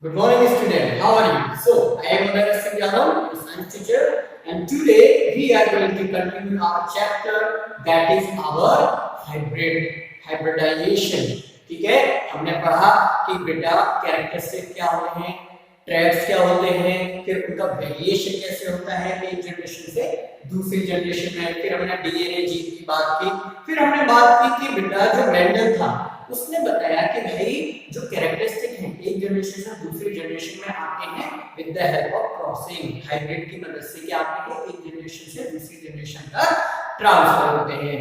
Good morning, student. How are you? So, I am Udaira Singh Yadav, a science teacher, and today we are going to continue our chapter that is our hybridization. ठीक है, हमने पढ़ा कि बेटा characteristic क्या होते हैं, trades क्या होते हैं, फिर उनका वेरिएशन कैसे होता है एक जनरेशन से दूसरी जनरेशन में, फिर हमने डीएनए जीन की बात की, फिर हमने बात की कि बेटा जो मेंडल था उसने बताया कि भाई जो कैरेक्टरिस्टिक हैं एक जनरेशन से दूसरी जनरेशन में आते हैं with the help of crossing, hybrid की मदद से क्या आते हैं एक जनरेशन से दूसरी जनरेशन तक ट्रांसफर होते हैं।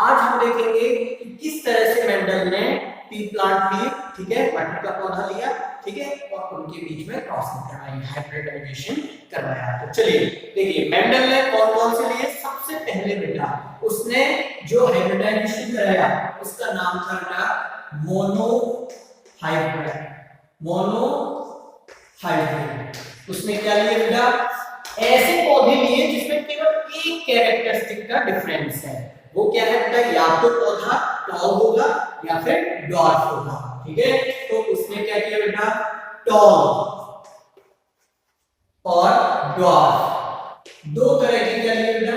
आज हम देखेंगे कि किस तरह से मेंडल ने पी प्लांट लिए, ठीक है, मटर का पौधा लिया, ठीक है, और उनके बीच में क्रॉसिंग करवाई, हाइब्रिडाइजेशन करवाया। तो चलिए देखिए मेंडल ने कौन कौन से लिए। सबसे पहले बेटा उसने जो हाइब्रिडाइजेशन कराया उसका नाम था बेटा मोनोहाइब्रिड। उसमें क्या लिया बेटा, ऐसे पौधे लिए जिसमें केवल एक कैरेक्टरिस्टिक का डिफरेंस है। वो क्या है बेटा, या तो पौधा टॉल होगा या फिर डॉर्फ होगा, ठीक है। तो उसने क्या किया बेटा, टॉल और डॉर्फ दो तरह के क्या लिए बेटा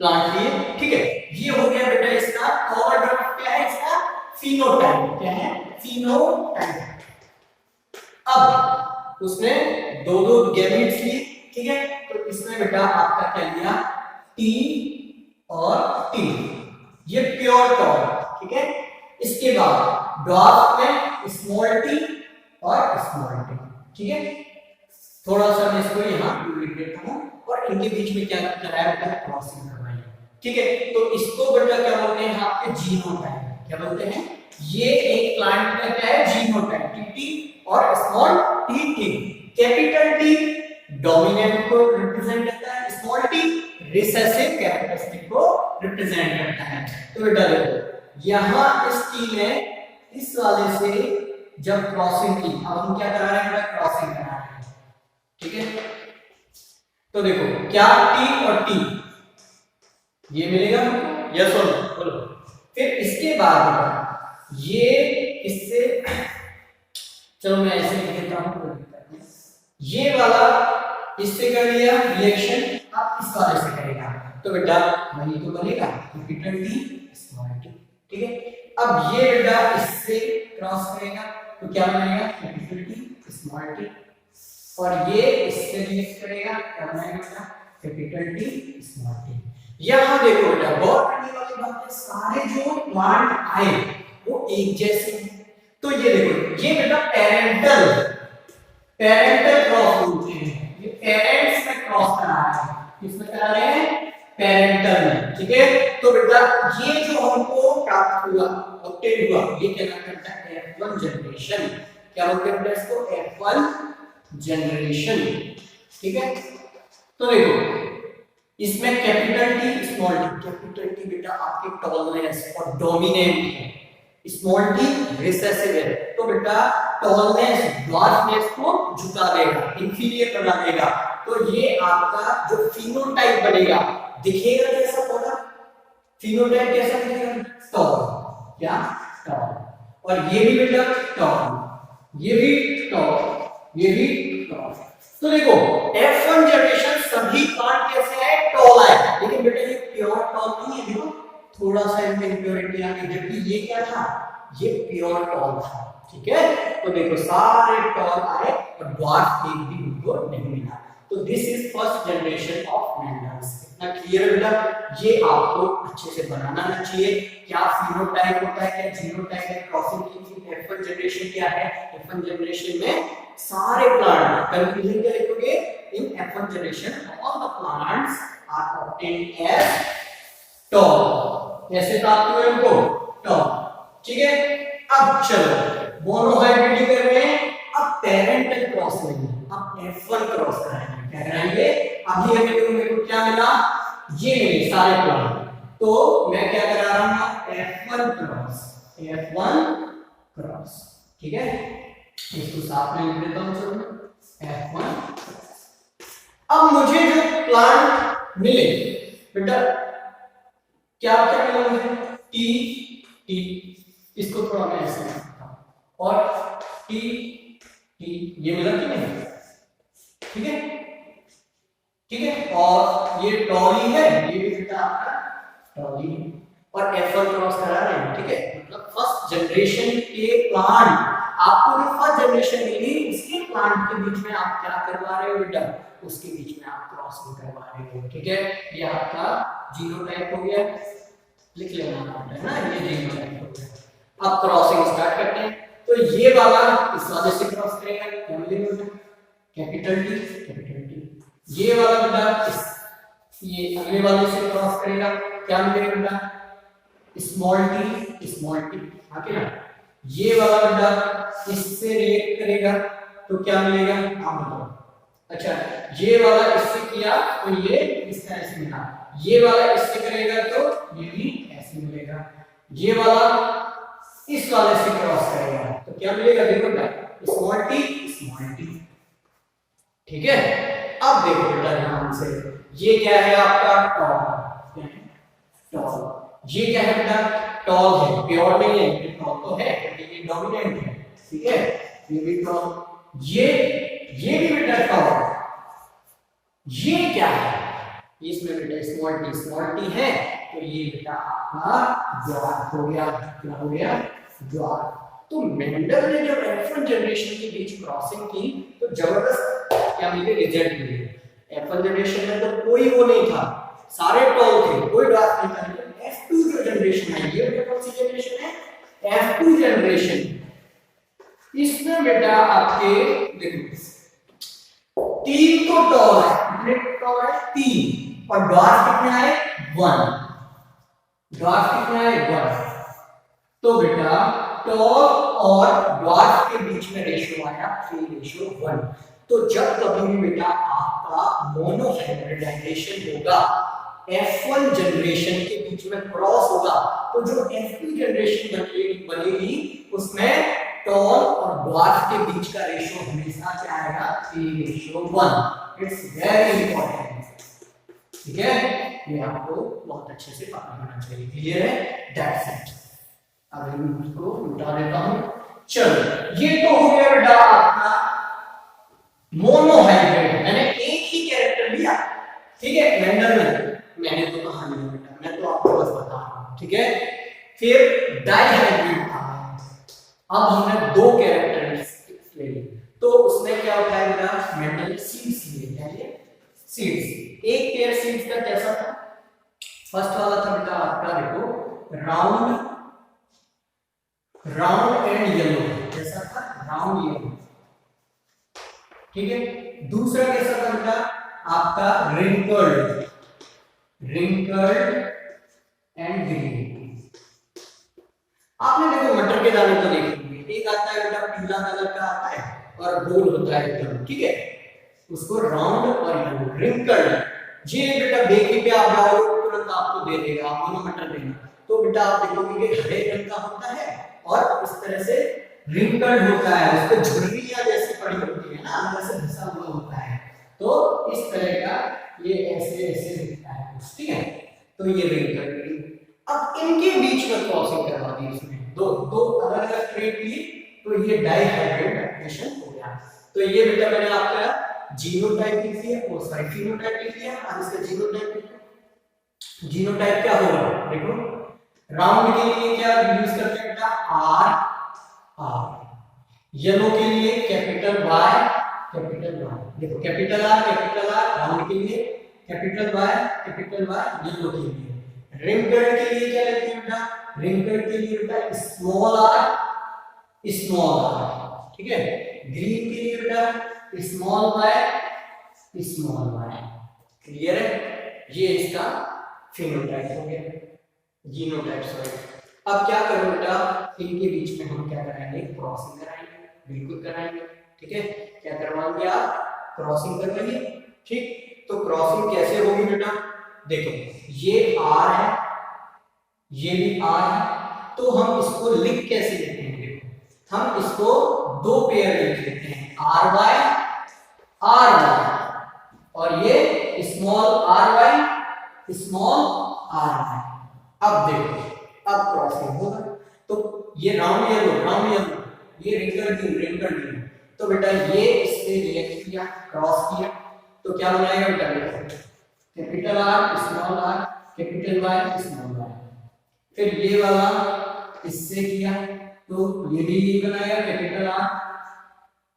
प्लांट लिए, ठीक है। ये हो गया बेटा इसका टॉल और डॉर्फ क्या है, इसका फिनोटाइप। क्या है, फिनोटाइप। अब उसने दो दो गैमेट्स लिए, ठीक है। तो इसमें बेटा आपका क्या लिया, टी और टी, ये प्योर टॉल, ठीक है। इसके बाद डॉर्फ में स्मॉल टी और स्मॉल टी, ठीक है। थोड़ा सा मैं इसको यहाँ लिख देता हूँ और इनके बीच में क्या कराया बेटा, क्रॉसिंग करवाई, ठीक है। तो इसको बेटा क्या बोलते हैं आपके जीनोटाइप। क्या बोलते हैं, ये एक प्लांट का क्या है, जीनोटाइप, टी और small T. Capital T dominant को रिप्रेजेंट करता है, स्मॉल टी रिसेसिव कैरेक्टरिस्टिक को रिप्रेजेंट करता है। तो बेटा देखो यहां इस टी में इस वाले से जब क्रॉसिंग की, अब हम क्या करा रहे हैं, क्रॉसिंग करा रहे हैं, ठीक है। तो देखो क्या टी और टी ये मिलेगा हमको, यस और नो, बोलो। फिर इसके बाद ये इससे, चलो मैं ऐसे लिख देता हूं, ये वाला इससे कर लिया रिएक्शन, आप इस वाले से करेगा तो बेटा वही तो बनेगा कैपिटल टी स्मॉल टी, ठीक है। अब ये बेटा इससे क्रॉस करेगा तो क्या बनेगा, कैपिटल टी स्मॉल टी, और ये इससे रिएक्ट करेगा क्या बनेगा बेटा, कैपिटल टी स्मॉल टी। यहां देखो बेटा गौर करने वाली बात है, सारे जो प्लांट आए वो एक जैसे हैं। तो ये देखो ये बेटा पेरेंटल क्रॉस बोलते हैं, ये पेरेंट्स में क्रॉस करा रहे हैं, किसमें करा रहे हैं, पेरेंटल में, ठीक है। तो बेटा ये जो हमको प्राप्त हुआ, ऑब्टेन हुआ, ये क्या करता है, F1 जनरेशन। क्या बोलते हैं बेटा इसको, F1 जनरेशन, ठीक है। तो देखो इसमें capital T small T, capital T बेटा आपकी टॉलनेस और डोमिनेंट है, स्मॉल टी रिसेसिव है। तो बेटा टॉलनेस डॉर्फनेस को झुका देगा, इंफीरियर बना देगा। तो ये आपका जो फिनोटाइप बनेगा, दिखेगा कैसा पौधा, फिनोटाइप कैसा दिखेगा, टॉल, क्या टॉल, और ये भी बेटा टॉल, ये भी टॉल, ये भी टॉल। तो देखो F1 जनरेशन सभी प्लांट कैसे है, टॉल है, लेकिन बेटा ये प्योर टॉल नहीं है, देखो थोड़ा सा इनमें इंप्योरिटी आ गई, जबकि ये क्या था, ये प्योर टॉल था, ठीक है। तो देखो सारे टॉल आए और ड्वार्फ एक भी उनको नहीं मिला। तो this is first generation of Mendel's. इतना क्लियर बेटा, ये आपको अच्छे से बनाना चाहिए। क्या फिनोटाइप होता है, क्या जीनोटाइप है, क्रॉसिंग की F1 जनरेशन क्या है, F1 जनरेशन में सारे प्लांट, कंक्लूजन क्या लिखोगे, in F1 generation all the plants are obtained as tall, कैसे प्राप्त हुए उनको, टॉल, ठीक है। अब चलो मोनोहाइब्रिड कर रहे हैं, अब पेरेंटल क्रॉस लेंगे, अब F1 क्रॉस कराएंगे, क्या कराएंगे, अभी हमें देखो मेरे को क्या मिला, ये मिले सारे प्लांट, तो मैं क्या करा रहा हूं, F1 क्रॉस, ठीक है। इसको साफ में लिख देता हूं, चलो F1। अब मुझे जो प्लांट मिले बेटा, क्या क्या मिला मुझे, टी, इसको थोड़ा मैं ऐसे लिखता हूं, और टी ये मिला कि नहीं? ठीक है, ठीक है। और ये टॉली है, ये भी बेटा आपका टॉली है, और F1 क्रॉस करा रहे हैं। ठीक है, मतलब फर्स्ट जनरेशन के प्लांट, आपको जो फर्स्ट जनरेशन मिली उसके प्लांट के बीच में आप क्या करवा रहे हो बेटा, उसके बीच में आप क्रॉसिंग करवा रहे हो। ठीक है, ये आपका जीनोटाइप हो गया, लिख लेना है ना, ये जीनोटाइप हो गया। अब क्रॉसिंग स्टार्ट करते हैं। तो ये वाला इस वाले से क्रॉस करेगा, क्या मिलेगा? Capital T, capital T. ये वाला बेटा इस ये अगले वाले से क्रॉस करेगा, क्या मिलेगा बेटा? Small T, small T. आगे ना, ये वाला बेटा इससे रिएक्ट करेगा तो क्या मिलेगा आप बताओ? अच्छा, ये वाला इससे किया तो ये इस तरह से मिला, ये वाला इससे करेगा तो ये भी ऐसे मिलेगा, ये वाला इस वाले से क्रॉस करेगा तो क्या मिलेगा? देखो बेटा, स्मॉल टी, स्मॉल टी। ठीक है, अब देखो बेटा ध्यान से, ये क्या है आपका? टॉल। टॉल, ये क्या है बेटा? टॉल है, प्योर नहीं है, ये टॉल तो है क्योंकि ये डोमिनेंट है। ठीक है, ये भी टॉल, ये भी बेटा टॉल। ये क्या है? इसमें बेटा स्मॉल टी है, तो ये बेटा आपका ज्वार हो गया। क्या हो गया? ज्वार। तो मेंडल ने जब F1 जनरेशन के बीच क्रॉसिंग की तो जबरदस्त क्या मिले? रिजल्ट मिले। F1 जनरेशन में तो कोई वो नहीं था, सारे टॉल थे, कोई ड्वार्फ नहीं था। F2 जो जनरेशन है, ये कौन सी जनरेशन है? F2 generation. इसमें बेटा आपके देखो 3 तो टॉल है, कितने टॉल है? 3, और ड्वार्फ कितने आए? 1। ड्वार्फ कितने आए? 1। तो बेटा टॉल और ड्वार्फ के बीच में रेशियो आया 3:1। तो जब कभी भी बेटा आपका मोनोहाइब्रिडाइजेशन होगा, F1 जनरेशन के बीच में क्रॉस होगा, तो जो F2 जनरेशन बनेगी उसमें टॉल और ड्वार्फ के बीच का रेशियो हमेशा क्या आएगा? 3:1। It's very important. ठीक है, ये आपको बहुत अच्छे से पता होना चाहिए। क्लियर है? That's it. अब मैं इसको उल्टा देता हूं। चलो, ये तो हो गया बेटा आपका मोनोहाइब्रिड, मैंने एक ही कैरेक्टर लिया। ठीक है, मेंडल में मैंने तो कहा नहीं बेटा, मैं तो आपको बस बता रहा हूं। ठीक है, फिर डाइहाइब्रिड था, अब हमने 2 कैरेक्टरिस्टिक्स ले ली, तो उसमें क्या होता है बेटा? मेंडल ने सीड्स लिए। क्या लिए? सीड्स। एक पेयर सीड्स का कैसा था? फर्स्ट वाला था बेटा आपका, देखो, राउंड एंड येलो। कैसा था? Round yellow. ठीक है, दूसरा कैसा था बेटा आपका? Wrinkled and green. आपने देखो मटर के दाने तो देखे होंगे, एक आता है बेटा पीला कलर का आता है और गोल होता है एकदम। ठीक है, उसको राउंड और येलो, रिंकल्ड। ये बेटा बेकरी पे आप जाओगे तुरंत आपको दे देगा, आपको मटर देना, तो बेटा आप देखोगे कि हरे रंग का होता है और इस तरह से रिंकल्ड होता है, उस पे झुर्रियां जैसी पड़ी होती है ना, अंदर से घिसा हुआ होता है, तो इस तरह का ये ऐसे ऐसे दिखता है। ठीक है, तो ये रिंकल्ड। अब इनके बीच में क्रॉसिंग करवा दी इसमें, दो अलग अलग ट्रेट लिए, तो ये डाइहाइब्रिडाइजेशन हो गया। तो ये बेटा मैंने आपका जीनोटाइप लिख दिया, और सॉरी फिनोटाइप लिख दिया। अब इसका जीनोटाइप लिखो। जीनोटाइप क्या होगा? देखो, राउंड के लिए क्या यूज करते हैं बेटा? आर। येलो के लिए कैपिटल वाई, कैपिटल वाई। देखो, कैपिटल आर, राउंड के लिए कैपिटल वाई, येलो के लिए। रिंकल्ड के लिए क्या लेते हैं बेटा? रिंकल्ड के लिए बेटा स्मॉल आर। ठीक है, ग्रीन के लिए बेटा स्मॉल वाई। क्लियर है? ये इसका फिनोटाइप हो गया, जीनोटाइप। सॉरी, अब क्या करो बेटा, इनके बीच में हम क्या कराएंगे? क्रॉसिंग कराएंगे, बिल्कुल कराएंगे। ठीक है, क्या करवाएंगे आप? क्रॉसिंग करवाएंगे। ठीक, तो क्रॉसिंग कैसे होगी बेटा? देखो, ये आर है, ये भी आर है, तो हम इसको लिख कैसे लेते हैं? देखो, हम इसको 2 पेयर लिख लेते हैं, आर वाई, और ये small R Y, small R Y. अब देखो, अब क्रॉसिंग होगा, तो ये राउंड येलो, ये रिंकल्ड ग्रीन, तो बेटा ये इससे रिएक्ट किया, क्रॉस किया, तो क्या बनाएगा बेटा, capital R small R, capital Y small Y. फिर ये वाला इससे किया तो ये भी ये बनाएगा capital R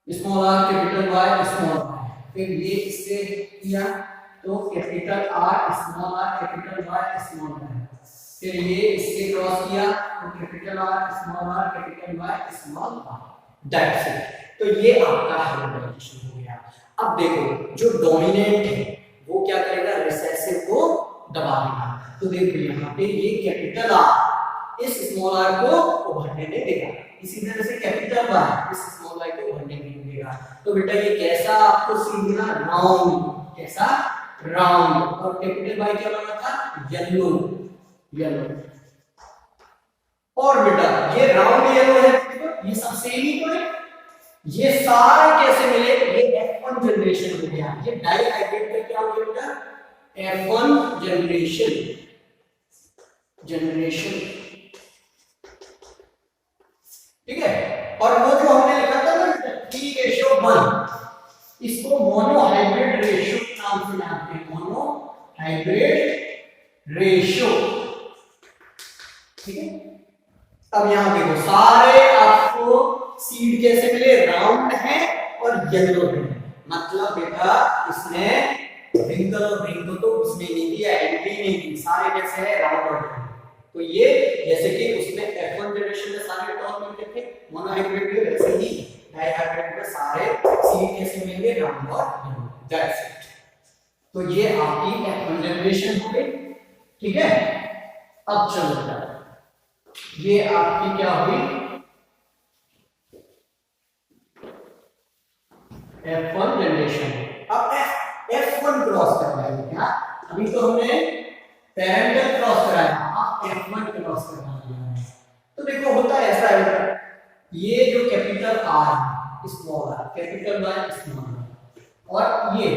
small R, capital Y small Y. फिर ये इससे किया तो capital R small R, capital Y small Y. फिर ये इससे क्रॉस किया तो capital R small R, capital Y small Y. That's it. तो ये आपका हाइब्रिडाइजेशन हो गया। अब देखो जो डोमिनेंट है वो क्या करेगा, रिसेसिव को दबा देगा। तो देखो यहाँ पे ये कैपिटल आर इस स्मॉल आर को उभरने नहीं देगा, इसी तरह से कैपिटल वाई इस स्मॉल वाई को उभरने नहीं देगा। तो बेटा ये कैसा आपको सीन मिला, राउंड, कैसा राउंड। और कैपिटल वाई क्या बना था, येलो, येलो। और बेटा ये राउंड येलो है, देखो ये सब सेम ही तो है। ये सारे कैसे मिले, ये F1 जनरेशन हो गया। ये डाइहाइब्रिड का क्या हो गया बेटा, F1 जनरेशन, जनरेशन, ठीक है। और वो जो हमने लिखा था ना 3:1, इसको मोनोहाइब्रिड रेशियो के नाम से जानते हैं, मोनोहाइब्रिड रेशियो, ठीक है। अब यहां देखो सारे आपको सीड कैसे मिले, राउंड है और येलो है, मतलब बेटा इसने रिंकल और रिंकल तो उसने नहीं दिया, एंट्री नहीं दी, सारे कैसे है, राउंड और येलो। तो ये जैसे कि उसमें F1 जनरेशन में सारे टर्म मिलते थे, मोनोहाइब्रिड में वैसे ही डाइहाइब्रिड में सारे सीड कैसे मिलेंगे, राउंड और येलो। That's it. तो ये आपकी F1 जनरेशन हो गई, ठीक है। अब चलो बेटा ये आपकी क्या हुई, F1 जनरेशन। अब F1 क्रॉस करना है क्या, अभी तो हमने पैरेंटल क्रॉस कराया, अब F1 क्रॉस करना है। तो देखो होता है ऐसा है, ये जो capital R small r, capital Y small r, और ये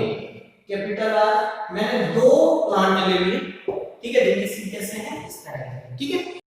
कैपिटल R, मैंने दो प्लांट ले लिए, ठीक है, जिनकी सीड कैसे है इस तरह है, ठीक है।